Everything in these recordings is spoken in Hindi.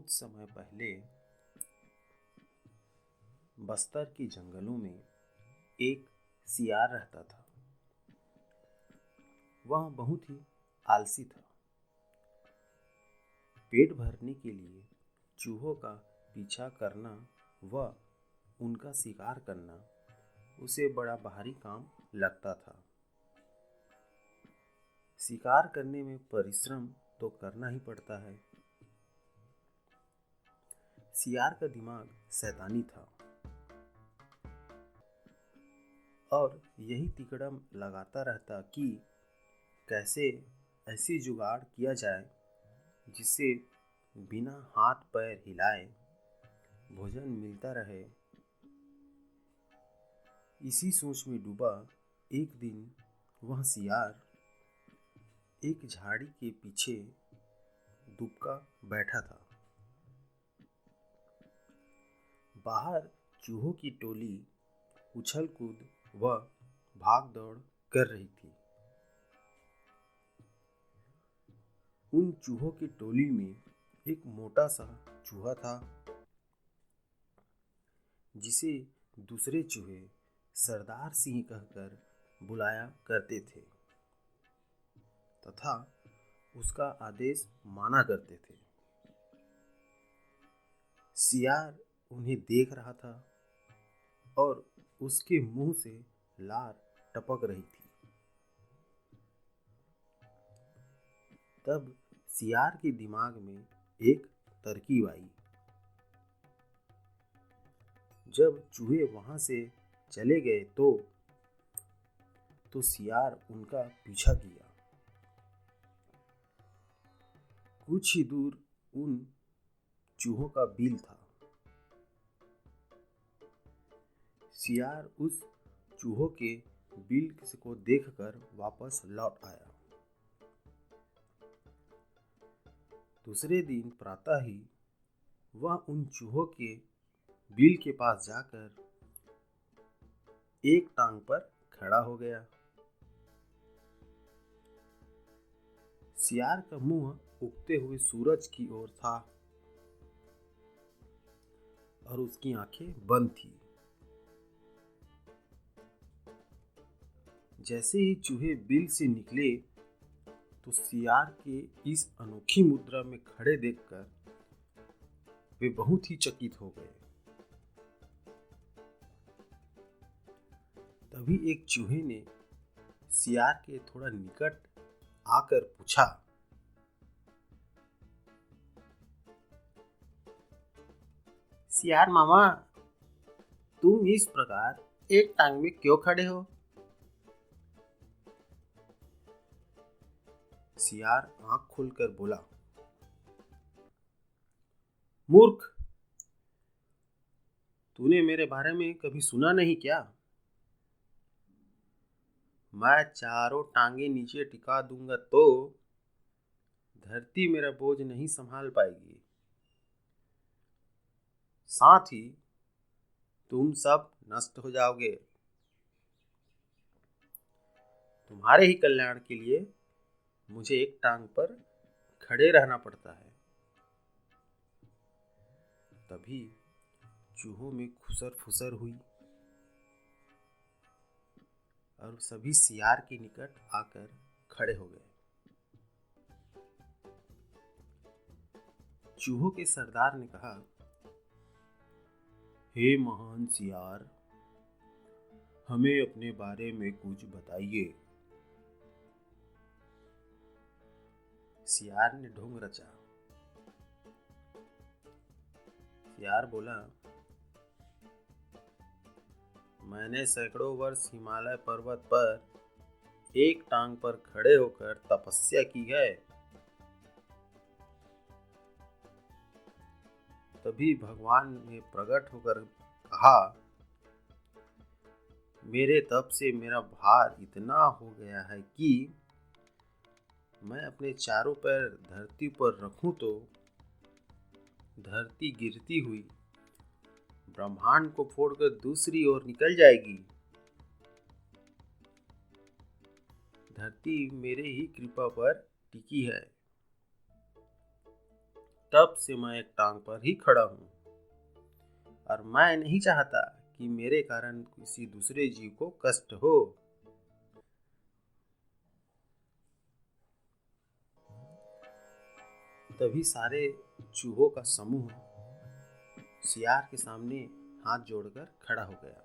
बहुत समय पहले बस्तर के जंगलों में एक सियार रहता था। वह बहुत ही आलसी था। पेट भरने के लिए चूहों का पीछा करना व उनका शिकार करना उसे बड़ा भारी काम लगता था। शिकार करने में परिश्रम तो करना ही पड़ता है। सियार का दिमाग शैतानी था और यही तिकड़म लगाता रहता कि कैसे ऐसी जुगाड़ किया जाए जिससे बिना हाथ पैर हिलाए भोजन मिलता रहे। इसी सोच में डूबा एक दिन वह सियार एक झाड़ी के पीछे दुबका बैठा था। बाहर चूहों की टोली उछल कूद व भाग दौड़ कर रही थी। उन चूहों की टोली में एक मोटा सा चूहा था जिसे दूसरे चूहे सरदार सिंह कहकर बुलाया करते थे तथा उसका आदेश माना करते थे। सियार उन्हें देख रहा था और उसके मुंह से लार टपक रही थी। तब सियार के दिमाग में एक तरकीब आई। जब चूहे वहां से चले गए तो सियार उनका पीछा किया। कुछ ही दूर उन चूहों का बिल था। सियार उस चूहों के बिल को देखकर वापस लौट आया। दूसरे दिन प्रातः ही वह उन चूहों के बिल के पास जाकर एक टांग पर खड़ा हो गया। सियार का मुंह उगते हुए सूरज की ओर था और उसकी आंखें बंद थी। जैसे ही चूहे बिल से निकले तो सियार के इस अनोखी मुद्रा में खड़े देखकर वे बहुत ही चकित हो गए। तभी एक चूहे ने सियार के थोड़ा निकट आकर पूछा, सियार मामा, तुम इस प्रकार एक टांग में क्यों खड़े हो? सियार आंख खोलकर बोला, मूर्ख, तूने मेरे बारे में कभी सुना नहीं क्या? मैं चारों टांगे नीचे टिका दूंगा तो धरती मेरा बोझ नहीं संभाल पाएगी। साथ ही तुम सब नष्ट हो जाओगे। तुम्हारे ही कल्याण के लिए मुझे एक टांग पर खड़े रहना पड़ता है। तभी चूहों में खुसर फुसर हुई और सभी सियार के निकट आकर खड़े हो गए। चूहों के सरदार ने कहा, हे महान सियार, हमें अपने बारे में कुछ बताइए। सियार ने ढोंग रचा। सियार बोला, मैंने सैकड़ों वर्ष हिमालय पर्वत पर एक टांग पर खड़े होकर तपस्या की है। तभी भगवान ने प्रकट होकर कहा, मेरे तप से मेरा भार इतना हो गया है कि मैं अपने चारों पैर धरती पर रखूं तो धरती गिरती हुई ब्रह्मांड को फोड़कर दूसरी ओर निकल जाएगी। धरती मेरे ही कृपा पर टिकी है। तब से मैं एक टांग पर ही खड़ा हूँ और मैं नहीं चाहता कि मेरे कारण किसी दूसरे जीव को कष्ट हो। तभी सारे चूहों का समूह सियार के सामने हाथ जोड़कर खड़ा हो गया।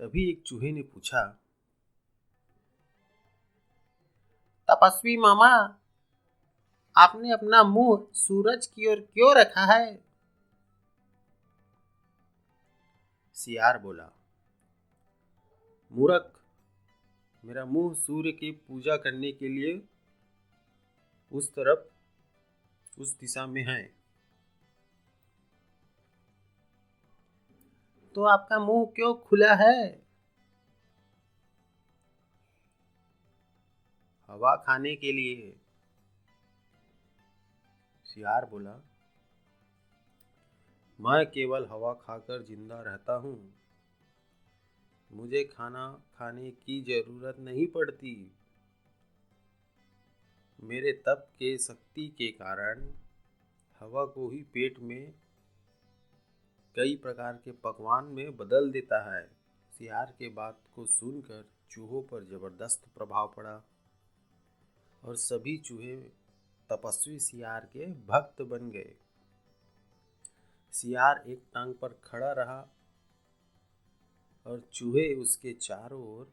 तभी एक चूहे ने पूछा, तपस्वी मामा, आपने अपना मुंह सूरज की ओर क्यों रखा है? सियार बोला, मूर्ख, मेरा मुंह सूर्य की पूजा करने के लिए उस तरफ, उस दिशा में है। तो आपका मुंह क्यों खुला है? हवा खाने के लिए। सियार बोला, मैं केवल हवा खाकर जिंदा रहता हूँ, मुझे खाना खाने की जरूरत नहीं पड़ती। मेरे तप के शक्ति के कारण हवा को ही पेट में कई प्रकार के पकवान में बदल देता है। सियार के बात को सुनकर चूहों पर जबरदस्त प्रभाव पड़ा और सभी चूहे तपस्वी सियार के भक्त बन गए। सियार एक टांग पर खड़ा रहा और चूहे उसके चारों ओर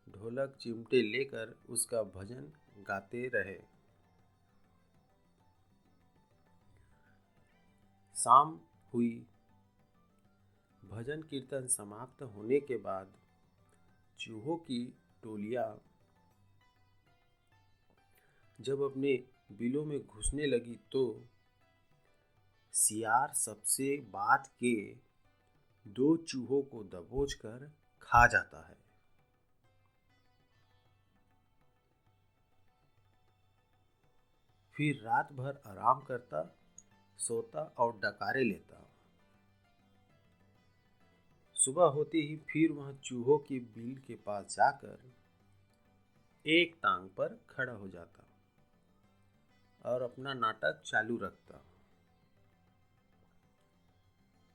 ढोलक चिमटे लेकर उसका भजन गाते रहे। शाम हुई। भजन कीर्तन समाप्त होने के बाद चूहों की टोलियां जब अपने बिलों में घुसने लगी तो सियार सबसे बात के दो चूहों को दबोच कर खा जाता है। फिर रात भर आराम करता, सोता और डकारे लेता। सुबह होते ही फिर वह चूहों के बिल के पास जाकर एक टांग पर खड़ा हो जाता और अपना नाटक चालू रखता।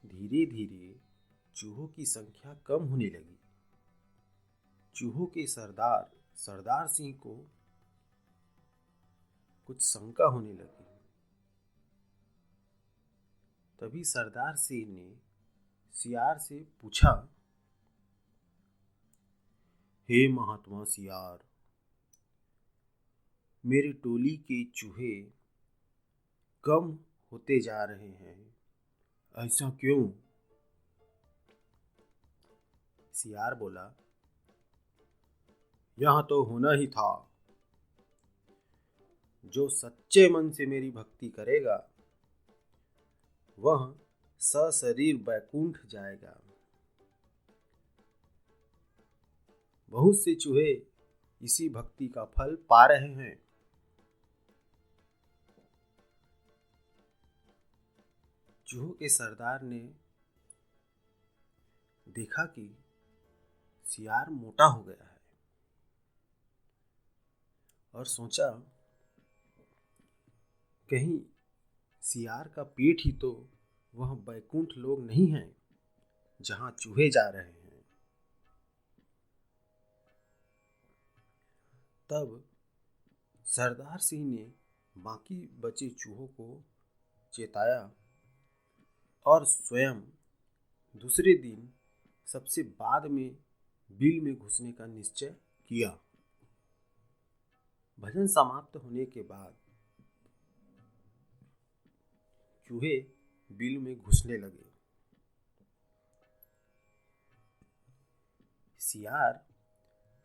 धीरे धीरे चूहों की संख्या कम होने लगी। चूहों के सरदार सिंह को कुछ शंका होने लगी। तभी सरदार सिंह ने सियार से पूछा, हे महात्मा सियार, मेरी टोली के चूहे कम होते जा रहे हैं, ऐसा क्यों? सियार बोला, यह तो होना ही था। जो सच्चे मन से मेरी भक्ति करेगा वह सशरीर बैकुंठ जाएगा। बहुत से चूहे इसी भक्ति का फल पा रहे हैं। चूहों के सरदार ने देखा कि सियार मोटा हो गया है और सोचा, कहीं सियार का पेट ही तो वह बैकुंठ लोग नहीं है जहां चूहे जा रहे हैं। तब सरदार सिंह ने बाकी बचे चूहों को चेताया और स्वयं दूसरे दिन सबसे बाद में बिल में घुसने का निश्चय किया। भजन समाप्त होने के बाद चूहे बिल में घुसने लगे। सियार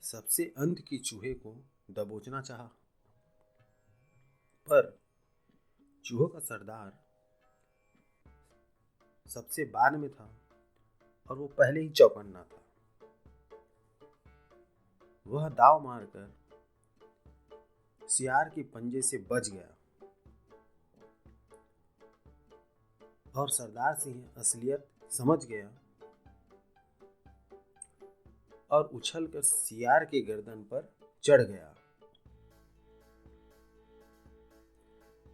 सबसे अंत के चूहे को दबोचना चाहा, पर चूहों का सरदार सबसे बाद में था और वो पहले ही चौकन्ना था। वह दाव मारकर सियार के पंजे से बच गया और सरदार सिंह असलियत समझ गया और उछलकर सियार के गर्दन पर चढ़ गया।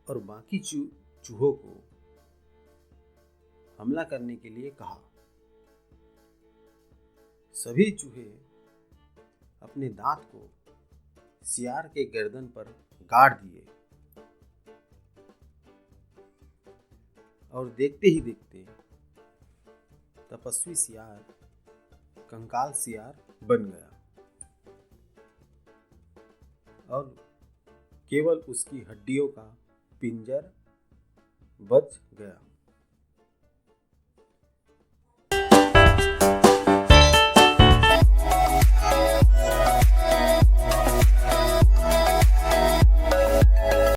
और बाकी चूहों को हमला करने के लिए कहा। सभी चूहे अपने दांत को सियार के गर्दन पर गाड़ दिए और देखते ही देखते तपस्वी सियार कंकाल सियार बन गया और केवल उसकी हड्डियों का पिंजर बच गया।